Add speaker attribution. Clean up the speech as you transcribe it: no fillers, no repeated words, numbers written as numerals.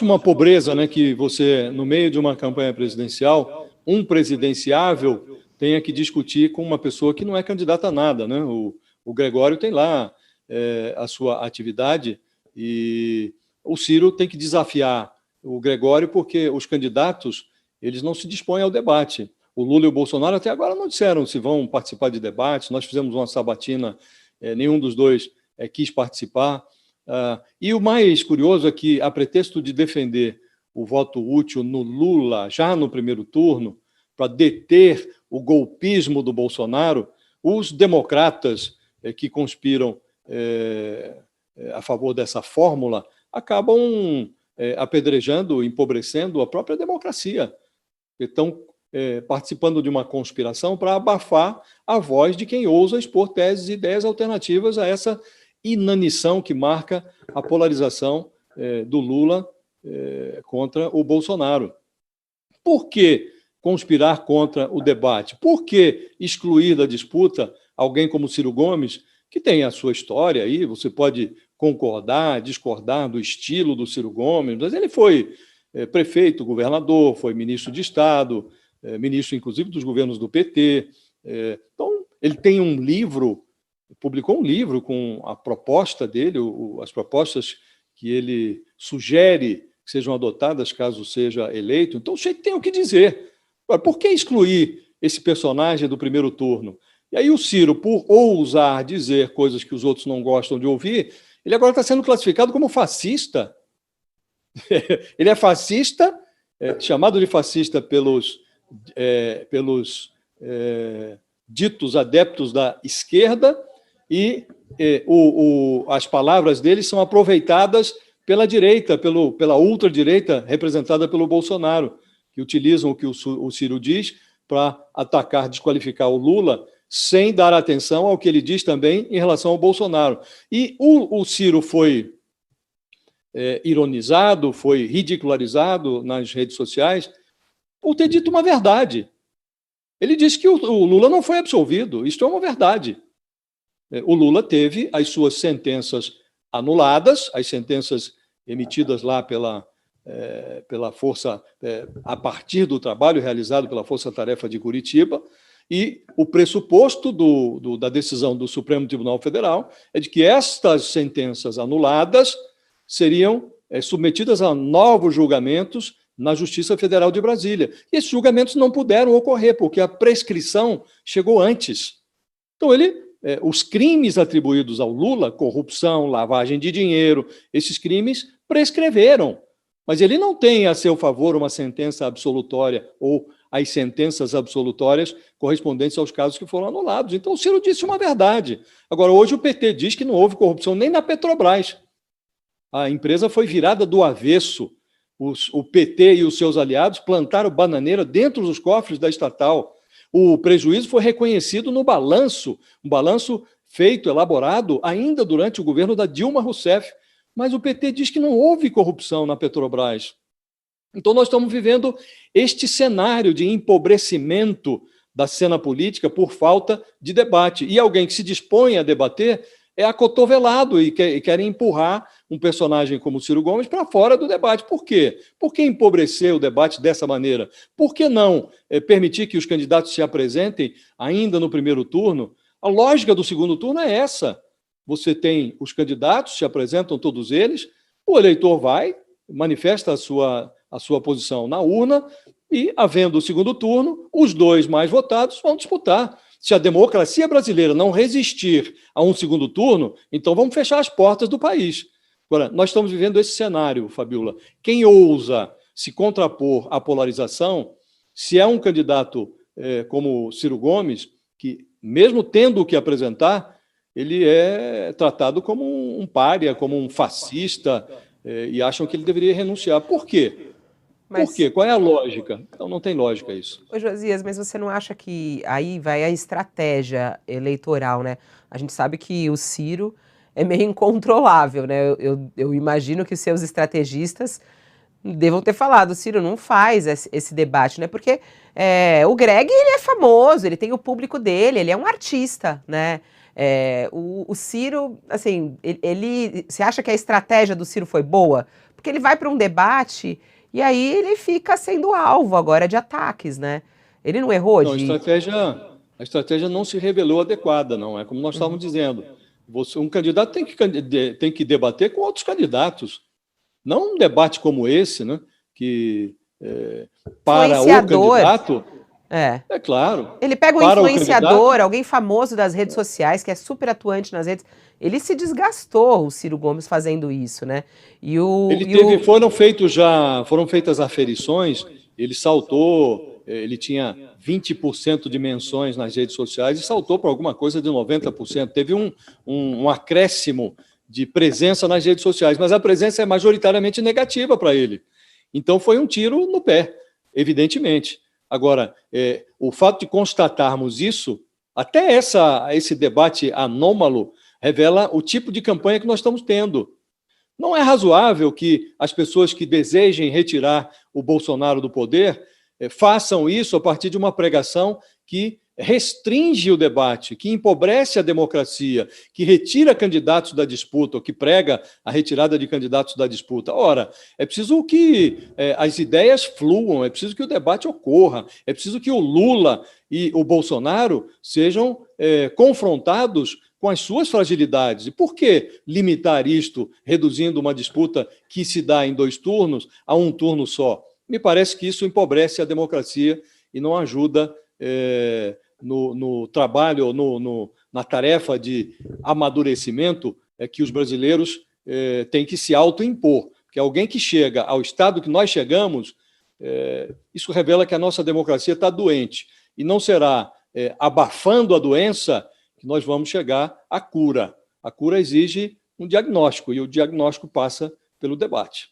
Speaker 1: uma pobreza, né, que você, no meio de uma campanha presidencial, um presidenciável tenha que discutir com uma pessoa que não é candidata a nada, né? O Gregório tem lá a sua atividade e o Ciro tem que desafiar o Gregório porque os candidatos eles não se dispõem ao debate. O Lula e o Bolsonaro até agora não disseram se vão participar de debates. Nós fizemos uma sabatina, nenhum dos dois quis participar. E o mais curioso é que, a pretexto de defender o voto útil no Lula, já no primeiro turno, para deter o golpismo do Bolsonaro, os democratas que conspiram a favor dessa fórmula acabam apedrejando, empobrecendo a própria democracia. Estão participando de uma conspiração para abafar a voz de quem ousa expor teses e ideias alternativas a essa inanição que marca a polarização do Lula contra o Bolsonaro. Por que conspirar contra o debate? Por que excluir da disputa alguém como Ciro Gomes, que tem a sua história aí, você pode concordar, discordar do estilo do Ciro Gomes, mas ele foi prefeito, governador, foi ministro de Estado, ministro, inclusive, dos governos do PT. Então, ele tem um livro, publicou um livro com a proposta dele, as propostas que ele sugere que sejam adotadas caso seja eleito. Então, o sujeito tem o que dizer. Agora, por que excluir esse personagem do primeiro turno? E aí o Ciro, por ousar dizer coisas que os outros não gostam de ouvir, ele agora está sendo classificado como fascista. Ele é fascista, chamado de fascista pelos ditos adeptos da esquerda, e as palavras dele são aproveitadas pela direita, pela ultradireita representada pelo Bolsonaro, que utilizam o que o Ciro diz para atacar, desqualificar o Lula, sem dar atenção ao que ele diz também em relação ao Bolsonaro. E o Ciro foi ironizado, foi ridicularizado nas redes sociais por ter dito uma verdade. Ele disse que o Lula não foi absolvido. Isto é uma verdade. O Lula teve as suas sentenças anuladas, as sentenças emitidas lá pela força, a partir do trabalho realizado pela Força Tarefa de Curitiba, e o pressuposto da decisão do Supremo Tribunal Federal é de que estas sentenças anuladas seriam submetidas a novos julgamentos na Justiça Federal de Brasília. E esses julgamentos não puderam ocorrer, porque a prescrição chegou antes. Então, os crimes atribuídos ao Lula, corrupção, lavagem de dinheiro, esses crimes prescreveram. Mas ele não tem a seu favor uma sentença absolutória ou as sentenças absolutórias correspondentes aos casos que foram anulados. Então, o Ciro disse uma verdade. Agora, hoje o PT diz que não houve corrupção nem na Petrobras. A empresa foi virada do avesso. O PT e os seus aliados plantaram bananeira dentro dos cofres da estatal. O prejuízo foi reconhecido no balanço, um balanço feito, elaborado, ainda durante o governo da Dilma Rousseff. Mas o PT diz que não houve corrupção na Petrobras. Então, nós estamos vivendo este cenário de empobrecimento da cena política por falta de debate. E alguém que se dispõe a debater é acotovelado e querem empurrar um personagem como Ciro Gomes para fora do debate. Por quê? Por que empobrecer o debate dessa maneira? Por que não permitir que os candidatos se apresentem ainda no primeiro turno? A lógica do segundo turno é essa. Você tem os candidatos, se apresentam todos eles, o eleitor vai, manifesta a sua posição na urna e, havendo o segundo turno, os dois mais votados vão disputar. Se a democracia brasileira não resistir a um segundo turno, então vamos fechar as portas do país. Agora, nós estamos vivendo esse cenário, Fabiola. Quem ousa se contrapor à polarização, se é um candidato como Ciro Gomes, que, mesmo tendo o que apresentar, ele é tratado como um pária, como um fascista, e acham que ele deveria renunciar. Por quê? Por quê? Qual é a lógica? Então, não tem lógica isso.
Speaker 2: Ô, Josias, mas você não acha que aí vai a estratégia eleitoral, né? A gente sabe que o Ciro é meio incontrolável, né? Eu imagino que os seus estrategistas devam ter falado, Ciro, não faz esse debate, né? Porque o Greg, ele é famoso, ele tem o público dele, ele é um artista, né? O Ciro, assim, você acha que a estratégia do Ciro foi boa? Porque ele vai para um debate e aí ele fica sendo alvo agora de ataques, né? Ele não errou
Speaker 1: Não,
Speaker 2: de...
Speaker 1: a estratégia não se revelou adequada, não. É como nós estávamos dizendo. Um candidato tem que debater com outros candidatos. Não um debate como esse, né? Que para o candidato... É claro.
Speaker 2: Ele pega um
Speaker 1: para
Speaker 2: influenciador, alguém famoso das redes sociais, que é super atuante nas redes. Ele se desgastou, o Ciro Gomes, fazendo isso, né?
Speaker 1: Foram feitas aferições, ele saltou, ele tinha 20% de menções nas redes sociais e saltou para alguma coisa de 90%. Teve um acréscimo de presença nas redes sociais, mas a presença é majoritariamente negativa para ele. Então foi um tiro no pé, evidentemente. Agora, o fato de constatarmos isso, até esse debate anômalo, revela o tipo de campanha que nós estamos tendo. Não é razoável que as pessoas que desejem retirar o Bolsonaro do poder façam isso a partir de uma pregação que restringe o debate, que empobrece a democracia, que retira candidatos da disputa, ou que prega a retirada de candidatos da disputa. Ora, é preciso que as ideias fluam, é preciso que o debate ocorra, é preciso que o Lula e o Bolsonaro sejam confrontados com as suas fragilidades. E por que limitar isto, reduzindo uma disputa que se dá em 2 turnos a um turno só? Me parece que isso empobrece a democracia e não ajuda no trabalho, na tarefa de amadurecimento que os brasileiros têm que se autoimpor. Porque alguém que chega ao estado que nós chegamos, isso revela que a nossa democracia está doente. E não será abafando a doença que nós vamos chegar à cura. A cura exige um diagnóstico, e o diagnóstico passa pelo debate.